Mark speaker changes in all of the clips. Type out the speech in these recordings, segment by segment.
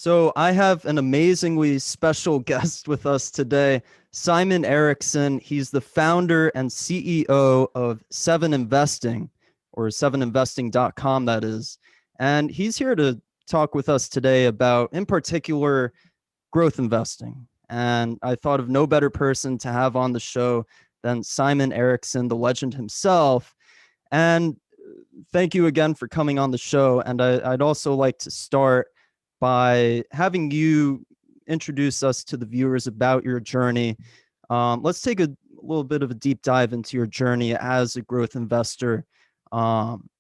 Speaker 1: So I have an amazingly special guest with us today, Simon Erickson. He's the founder and CEO of Seven Investing, or seveninvesting.com, that is. And he's here to talk with us today about, in particular, growth investing. And I thought of no better person to have on the show than Simon Erickson, the legend himself. And thank you again for coming on the show. And I'd also like to start by having you introduce us to the viewers about your journey. Let's take a little bit of a deep dive into your journey as a growth investor. Um,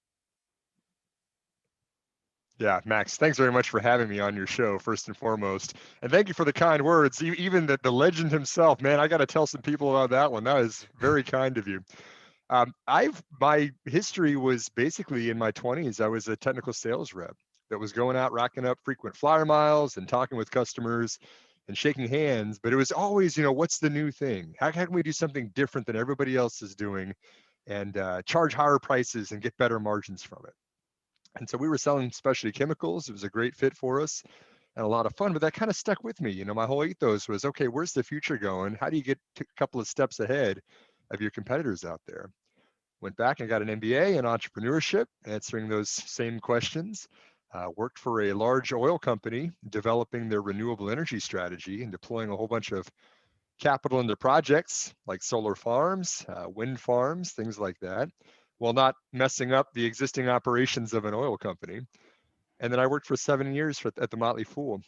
Speaker 2: Yeah, Max, thanks very much for having me on your show, first and foremost. And thank you for the kind words. Even the legend himself, man, I got to tell some people about that one. That is very kind of you. My history was basically in my 20s. I was a technical sales rep that was going out racking up frequent flyer miles and talking with customers and shaking hands. But it was always, what's the new thing? How can we do something different than everybody else is doing and charge higher prices and get better margins from it? And so we were selling specialty chemicals. It was a great fit for us and a lot of fun, but that kind of stuck with me. My whole ethos was, okay, where's the future going? How do you get a couple of steps ahead of your competitors out there? Went back and got an MBA in entrepreneurship, answering those same questions. Worked for a large oil company, developing their renewable energy strategy and deploying a whole bunch of capital into projects like solar farms, wind farms, things like that, while not messing up the existing operations of an oil company. And then I worked for 7 years at the Motley Fool,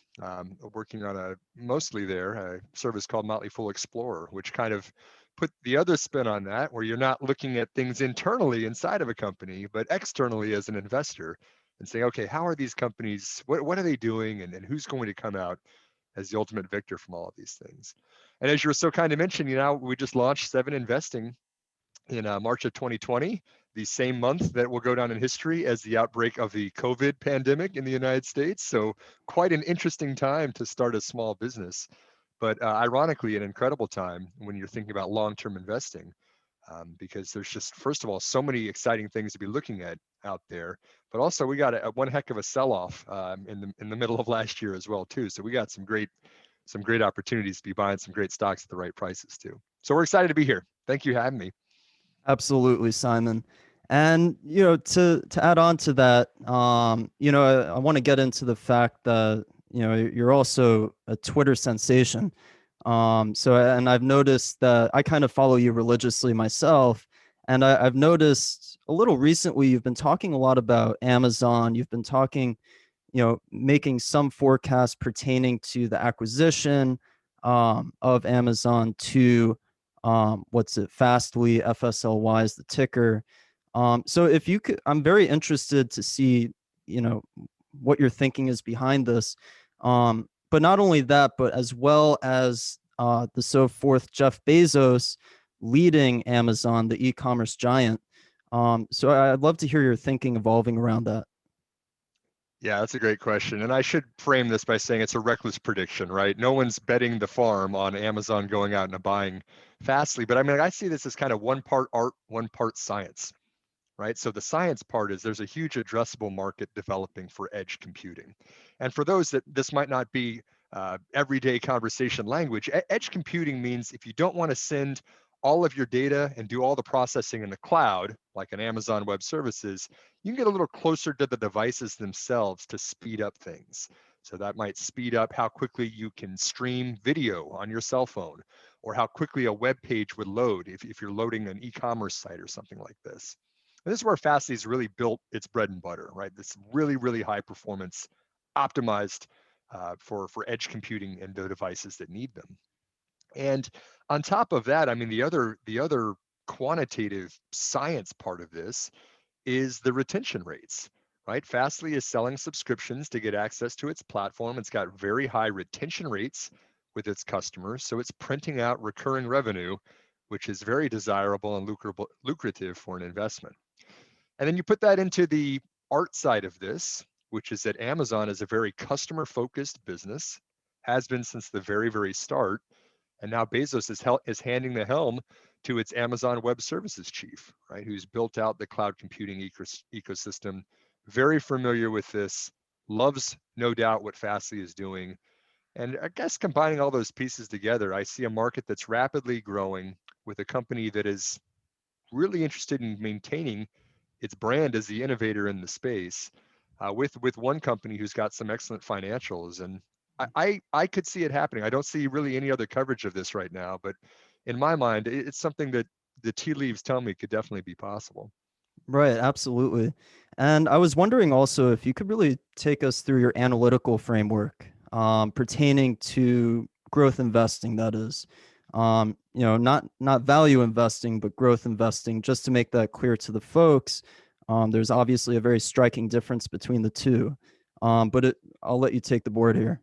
Speaker 2: working on mostly there, a service called Motley Fool Explorer, which kind of put the other spin on that, where you're not looking at things internally inside of a company, but externally as an investor and saying, okay, how are these companies, what are they doing, and who's going to come out as the ultimate victor from all of these things? And as you were so kind to mention, we just launched Seven Investing in March of 2020, the same month that will go down in history as the outbreak of the COVID pandemic in the United States. So, quite an interesting time to start a small business, but ironically, an incredible time when you're thinking about long term investing. Because there's just, first of all, so many exciting things to be looking at out there, but also we got one heck of a sell-off in the middle of last year as well too. So we got some great opportunities to be buying some great stocks at the right prices too. So we're excited to be here. Thank you for having me.
Speaker 1: Absolutely, Simon. And to add on to that, I want to get into the fact that you're also a Twitter sensation. And I've noticed that I kind of follow you religiously myself, and I've noticed a little recently you've been talking a lot about Amazon. You've been talking, making some forecasts pertaining to the acquisition of Amazon to what's it, Fastly, FSLY is the ticker. So if you could, I'm very interested to see, you know, what your thinking is behind this. But not only that, but as well as the so forth Jeff Bezos leading Amazon, the e-commerce giant. So I'd love to hear your thinking evolving around that.
Speaker 2: Yeah, that's a great question. And I should frame this by saying it's a reckless prediction, right? No one's betting the farm on Amazon going out and buying Fastly. But I mean, I see this as kind of one part art, one part science, right? So the science part is there's a huge addressable market developing for edge computing. And for those that this might not be everyday conversation language, edge computing means if you don't want to send all of your data and do all the processing in the cloud, like an Amazon Web Services, you can get a little closer to the devices themselves to speed up things. So that might speed up how quickly you can stream video on your cell phone, or how quickly a web page would load if you're loading an e-commerce site or something like this. And this is where Fastly's really built its bread and butter, right? This really, really high performance, optimized for edge computing and the devices that need them. And on top of that, I mean, the other quantitative science part of this is the retention rates, right? Fastly is selling subscriptions to get access to its platform. It's got very high retention rates with its customers, so it's printing out recurring revenue, which is very desirable and lucrative for an investment. And then you put that into the art side of this, which is that Amazon is a very customer focused business, has been since the very, very start. And now Bezos is handing the helm to its Amazon Web Services chief, right, who's built out the cloud computing ecosystem, very familiar with this, loves no doubt what Fastly is doing. And I guess combining all those pieces together, I see a market that's rapidly growing with a company that is really interested in maintaining its brand as the innovator in the space, with one company who's got some excellent financials. And I could see it happening. I don't see really any other coverage of this right now, but in my mind, it's something that the tea leaves tell me could definitely be possible.
Speaker 1: Right, absolutely. And I was wondering also if you could really take us through your analytical framework pertaining to growth investing, that is. Not value investing, but growth investing, just to make that clear to the folks. There's obviously a very striking difference between the two. I'll let you take the board here.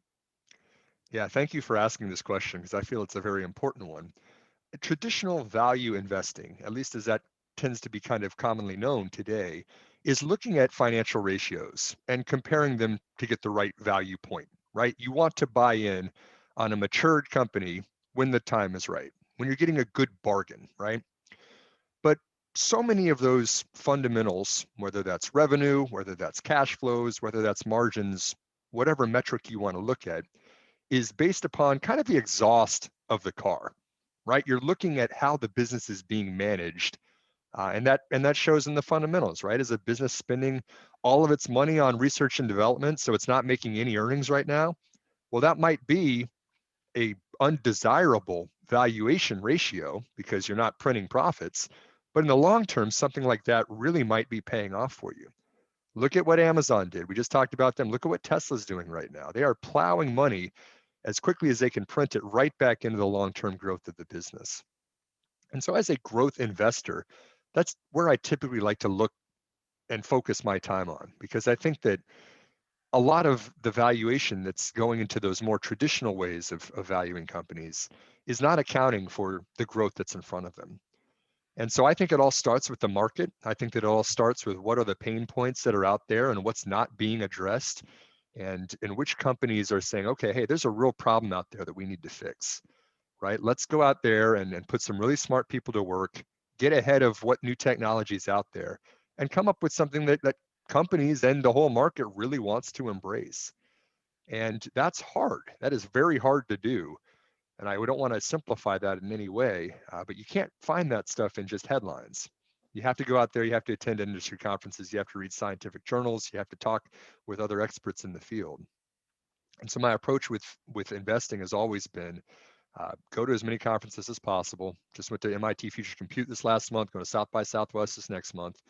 Speaker 2: Yeah, thank you for asking this question because I feel it's a very important one. Traditional value investing, at least as that tends to be kind of commonly known today, is looking at financial ratios and comparing them to get the right value point, right? You want to buy in on a matured company when the time is right, when you're getting a good bargain, right? But so many of those fundamentals, whether that's revenue, whether that's cash flows, whether that's margins, whatever metric you want to look at, is based upon kind of the exhaust of the car, right? You're looking at how the business is being managed, and that shows in the fundamentals, right? Is a business spending all of its money on research and development, so it's not making any earnings right now? Well, that might be a undesirable valuation ratio because you're not printing profits. But in the long term, something like that really might be paying off for you. Look at what Amazon did. We just talked about them. Look at what Tesla's doing right now. They are plowing money as quickly as they can print it right back into the long-term growth of the business. And so as a growth investor, that's where I typically like to look and focus my time on, because I think that a lot of the valuation that's going into those more traditional ways of valuing companies is not accounting for the growth that's in front of them. And so I think it all starts with the market. I think that it all starts with what are the pain points that are out there and what's not being addressed, and in which companies are saying, okay, hey, there's a real problem out there that we need to fix, right? Let's go out there and put some really smart people to work, get ahead of what new technology is out there, and come up with something that companies and the whole market really wants to embrace. And that's hard. That is very hard to do. And I don't want to simplify that in any way, but you can't find that stuff in just headlines. You have to go out there, you have to attend industry conferences, you have to read scientific journals, you have to talk with other experts in the field. And so my approach with investing has always been go to as many conferences as possible. Just went to MIT Future Compute this last month, going to South by Southwest this next month.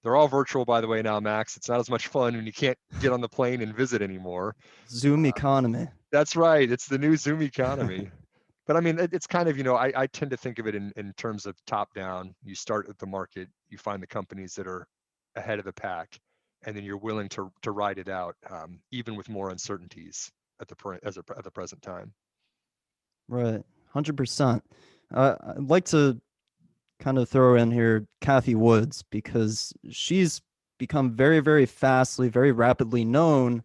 Speaker 2: They're all virtual, by the way, now, Max. It's not as much fun when you can't get on the plane and visit anymore.
Speaker 1: Zoom economy.
Speaker 2: That's right. It's the new Zoom economy. But I mean, it's kind of, I tend to think of it in terms of top down. You start at the market, you find the companies that are ahead of the pack, and then you're willing to ride it out, even with more uncertainties at the present time.
Speaker 1: Right, 100%. I'd like to kind of throw in here Kathy Woods because she's become very, very fastly, very rapidly known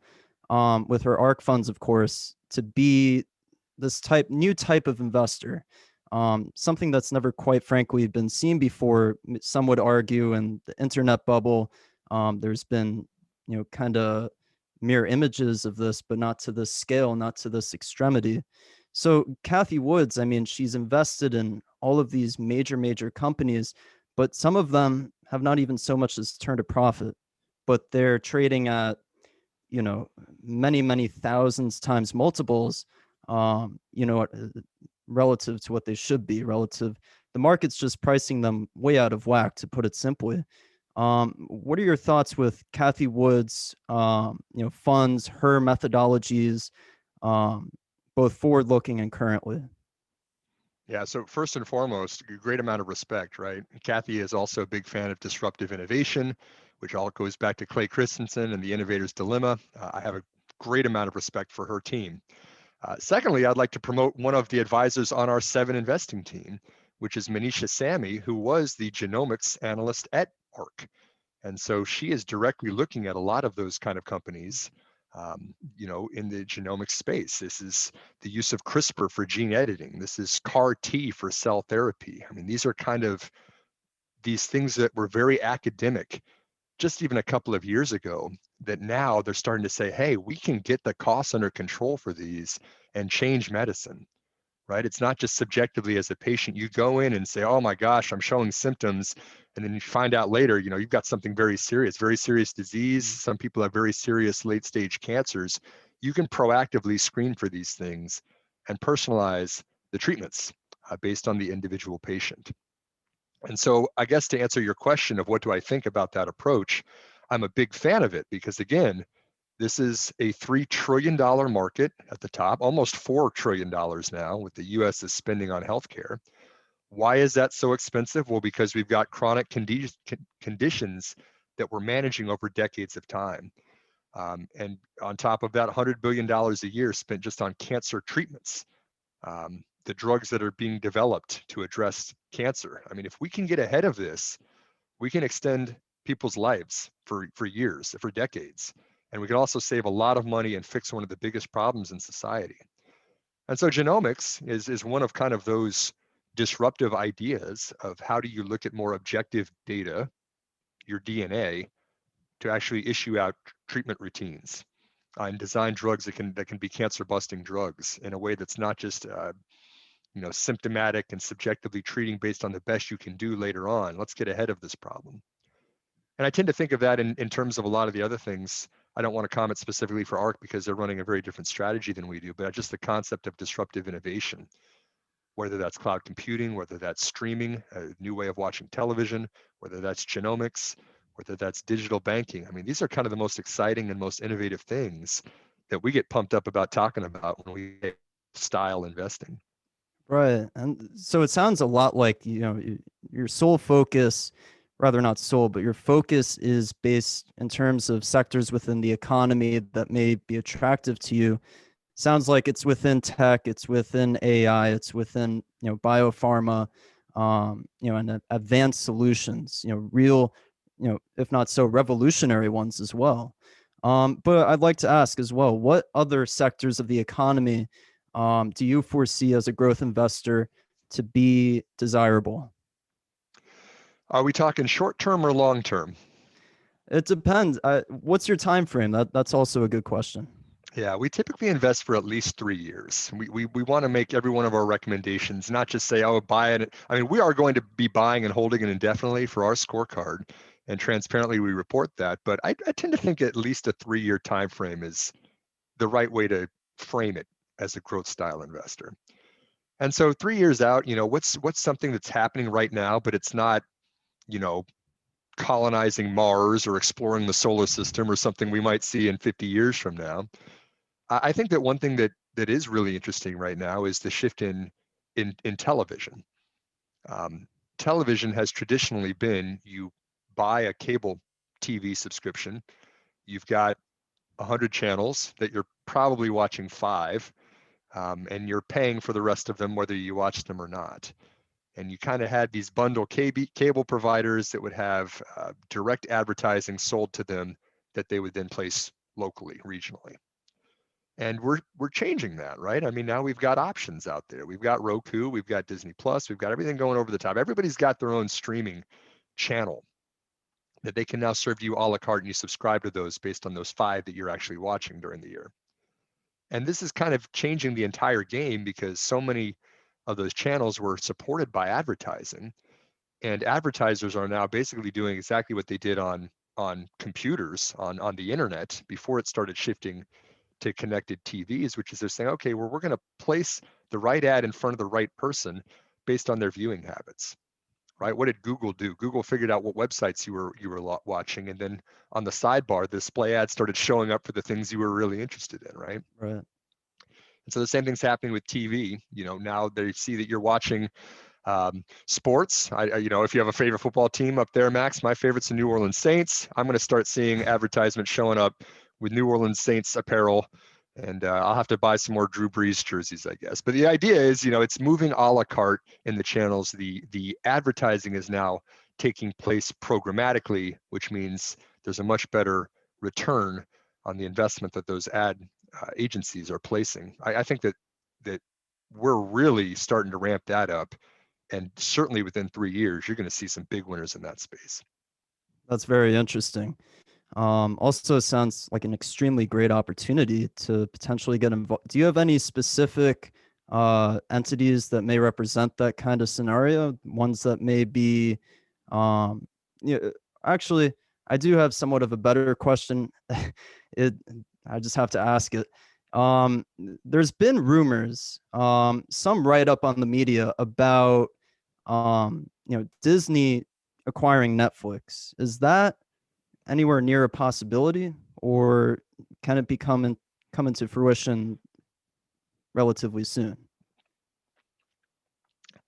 Speaker 1: with her ARC funds, of course, to be this new type of investor. Something that's never quite frankly been seen before. Some would argue in the internet bubble, there's been, kind of mere images of this, but not to this scale, not to this extremity. So Kathy Woods, I mean, she's invested in all of these major, major companies, but some of them have not even so much as turned a profit, but they're trading at, you know, many, many thousands times multiples, relative to what they should be, relative. The market's just pricing them way out of whack, to put it simply. What are your thoughts with Kathy Woods, funds, her methodologies, um, both forward looking and currently?
Speaker 2: Yeah, so first and foremost, a great amount of respect, right? Kathy is also a big fan of disruptive innovation, which all goes back to Clay Christensen and the innovator's dilemma. I have a great amount of respect for her team. Secondly, I'd like to promote one of the advisors on our 7 investing team, which is Manisha Samy, who was the genomics analyst at ARC. And so she is directly looking at a lot of those kind of companies, in the genomic space. This is the use of CRISPR for gene editing. This is CAR T for cell therapy. I mean, these are kind of these things that were very academic just even a couple of years ago, that now they're starting to say, hey, we can get the costs under control for these and change medicine, right? It's not just subjectively as a patient. You go in and say, oh my gosh, I'm showing symptoms. And then you find out later, you've got something very serious disease.
Speaker 1: Mm.
Speaker 2: Some people have very serious late stage cancers. You can proactively screen for these things and personalize the treatments based on the individual patient. And so I guess to answer your question of what do I think about that approach, I'm a big fan of it because, again, this is a $3 trillion market at the top, almost $4 trillion now with the US is spending on healthcare. Why is that so expensive? Well, because we've got chronic conditions that we're managing over decades of time. And on top of that, $100 billion a year spent just on cancer treatments, the drugs that are being developed to address cancer. I mean, if we can get ahead of this, we can extend people's lives for years, for decades. And we can also save a lot of money and fix one of the biggest problems in society. And so genomics is one of kind of those disruptive ideas of how do you look at more objective data, your DNA, to actually issue out treatment routines and design drugs that can be cancer busting drugs in a way that's not just symptomatic and subjectively treating based on the best you can do later on. Let's get ahead of this problem. And I tend to think of that in terms of a lot of the other things. I don't want to comment specifically for ARC because they're running a very different strategy than we do, but just the concept of disruptive innovation, whether that's cloud computing, whether that's streaming, a new way of watching television, whether that's genomics, whether that's digital banking. I mean, these are kind of the most exciting and most innovative things that we get pumped up about talking about when we style investing.
Speaker 1: Right. And so it sounds a lot like, your sole focus, rather not sole, but your focus is based in terms of sectors within the economy that may be attractive to you. Sounds like it's within tech, it's within AI, it's within, biopharma, and advanced solutions, real, if not so revolutionary ones as well. But I'd like to ask as well, what other sectors of the economy do you foresee as a growth investor to be desirable?
Speaker 2: Are we talking short term or long term?
Speaker 1: It depends. What's your time frame? That's also a good question.
Speaker 2: Yeah, we typically invest for at least 3 years. We want to make every one of our recommendations, not just say, oh, buy it. I mean, we are going to be buying and holding it indefinitely for our scorecard, and transparently we report that. But I tend to think at least a 3-year time frame is the right way to frame it as a growth style investor. And so 3 years out, what's something that's happening right now, but it's not, you know, colonizing Mars or exploring the solar system or something we might see in 50 years from now. I think that one thing that is really interesting right now is the shift in television. Television has traditionally been you buy a cable TV subscription, you've got 100 channels that you're probably watching 5, and you're paying for the rest of them whether you watch them or not. And you kind of had these bundle cable providers that would have direct advertising sold to them that they would then place locally, regionally. And we're changing that, right? I mean, now we've got options out there. We've got Roku, we've got Disney Plus, we've got everything going over the top. Everybody's got their own streaming channel that they can now serve to you a la carte, and you subscribe to those based on those 5 that you're actually watching during the year. And this is kind of changing the entire game because so many of those channels were supported by advertising, and advertisers are now basically doing exactly what they did on computers, on the internet before it started shifting to connected TVs, which is they're saying, okay, well, we're going to place the right ad in front of the right person based on their viewing habits, right? What did Google do? Google figured out what websites you were watching, and then on the sidebar, the display ads started showing up for the things you were really interested in, right?
Speaker 1: Right.
Speaker 2: And so the same thing's happening with TV. Now they see that you're watching sports. If you have a favorite football team up there, Max, my favorite's the New Orleans Saints. I'm going to start seeing advertisements showing up with New Orleans Saints apparel, and I'll have to buy some more Drew Brees jerseys, I guess. But the idea is, it's moving a la carte in the channels. The advertising is now taking place programmatically, which means there's a much better return on the investment that those ad agencies are placing. I think that we're really starting to ramp that up, and certainly within 3 years, you're going to see some big winners in that space.
Speaker 1: That's very interesting. Also sounds like an extremely great opportunity to potentially get involved. Do you have any specific entities that may represent that kind of scenario? Ones that may be, um, yeah, actually, I do have somewhat of a better question. it, I just have to ask it. There's been rumors, some write up on the media about, Disney acquiring Netflix. Is that anywhere near a possibility, or can it come into fruition relatively soon?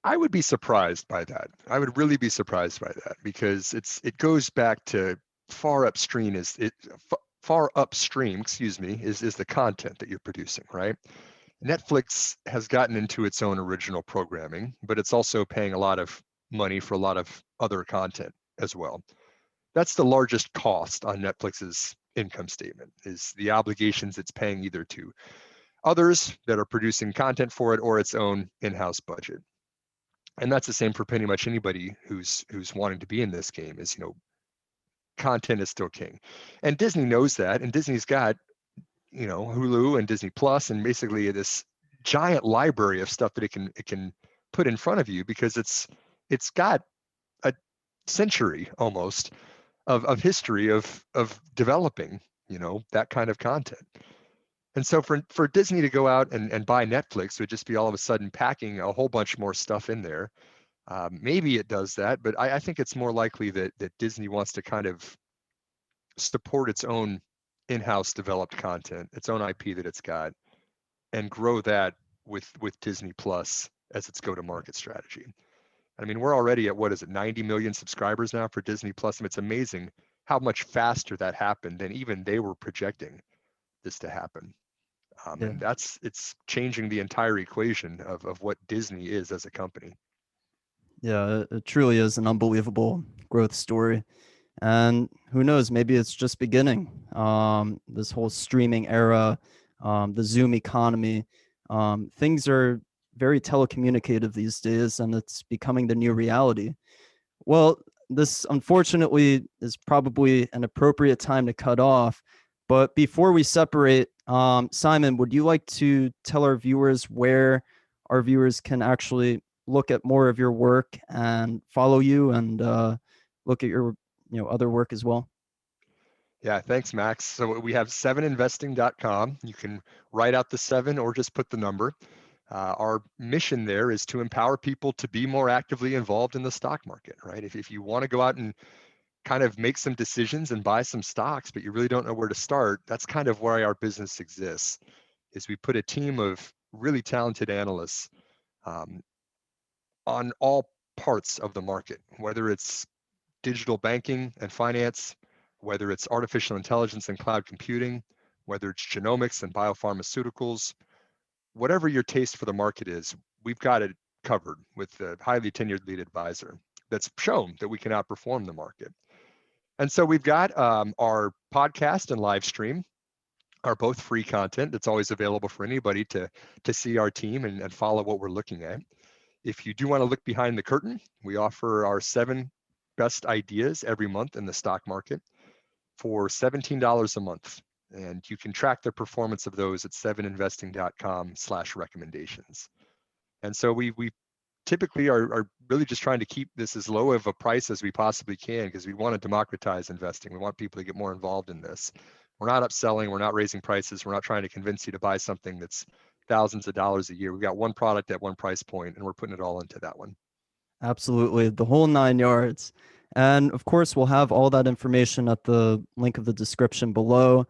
Speaker 2: I would be surprised by that. I would really be surprised by that because it goes back to far upstream far upstream, excuse me, is the content that you're producing, right? Netflix has gotten into its own original programming, but it's also paying a lot of money for a lot of other content as well. That's the largest cost on Netflix's income statement, is the obligations it's paying either to others that are producing content for it or its own in-house budget. And that's the same for pretty much anybody who's wanting to be in this game. Is, content is still king, and Disney knows that, and Disney's got, Hulu and Disney Plus, and basically this giant library of stuff that it can put in front of you, because it's got a century almost of history of developing, that kind of content. And so for Disney to go out and buy Netflix would just be all of a sudden packing a whole bunch more stuff in there. Maybe it does that, but I think it's more likely that Disney wants to kind of support its own in-house developed content, its own IP that it's got, and grow that with Disney Plus as its go-to-market strategy. I mean, we're already at, what is it, 90 million subscribers now for Disney Plus. I mean, it's amazing how much faster that happened than even they were projecting this to happen.
Speaker 1: Yeah.
Speaker 2: And it's changing the entire equation of what Disney is as a company.
Speaker 1: Yeah, it truly is an unbelievable growth story. And who knows, maybe it's just beginning. This whole streaming era, the Zoom economy, things are very telecommunicative these days, and it's becoming the new reality. Well, this unfortunately is probably an appropriate time to cut off. But before we separate, Simon, would you like to tell our viewers where our viewers can actually look at more of your work and follow you, and look at your other work as well?
Speaker 2: Yeah, thanks, Max. So we have 7investing.com. You can write out the 7 or just put the number. Our mission there is to empower people to be more actively involved in the stock market, right? If you want to go out and kind of make some decisions and buy some stocks, but you really don't know where to start, that's kind of why our business exists, is we put a team of really talented analysts um, on all parts of the market, whether it's digital banking and finance, whether it's artificial intelligence and cloud computing, whether it's genomics and biopharmaceuticals, whatever your taste for the market is, we've got it covered with a highly tenured lead advisor that's shown that we can outperform the market. And so we've got our podcast and live stream are both free content that's always available for anybody to see our team and follow what we're looking at. If you do want to look behind the curtain, we offer our 7 best ideas every month in the stock market for $17 a month. And you can track the performance of those at 7investing.com/recommendations. And so we typically are really just trying to keep this as low of a price as we possibly can, because we want to democratize investing. We want people to get more involved in this. We're not upselling, we're not raising prices, we're not trying to convince you to buy something that's thousands of dollars a year. We've got one product at one price point, and we're putting it all into that one.
Speaker 1: Absolutely, the whole 9 yards. And of course, we'll have all that information at the link of the description below.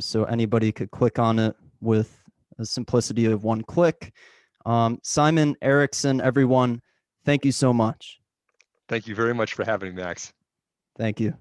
Speaker 1: So anybody could click on it with the simplicity of one click. Simon, Erickson, everyone, thank you so much.
Speaker 2: Thank you very much for having me, Max.
Speaker 1: Thank you.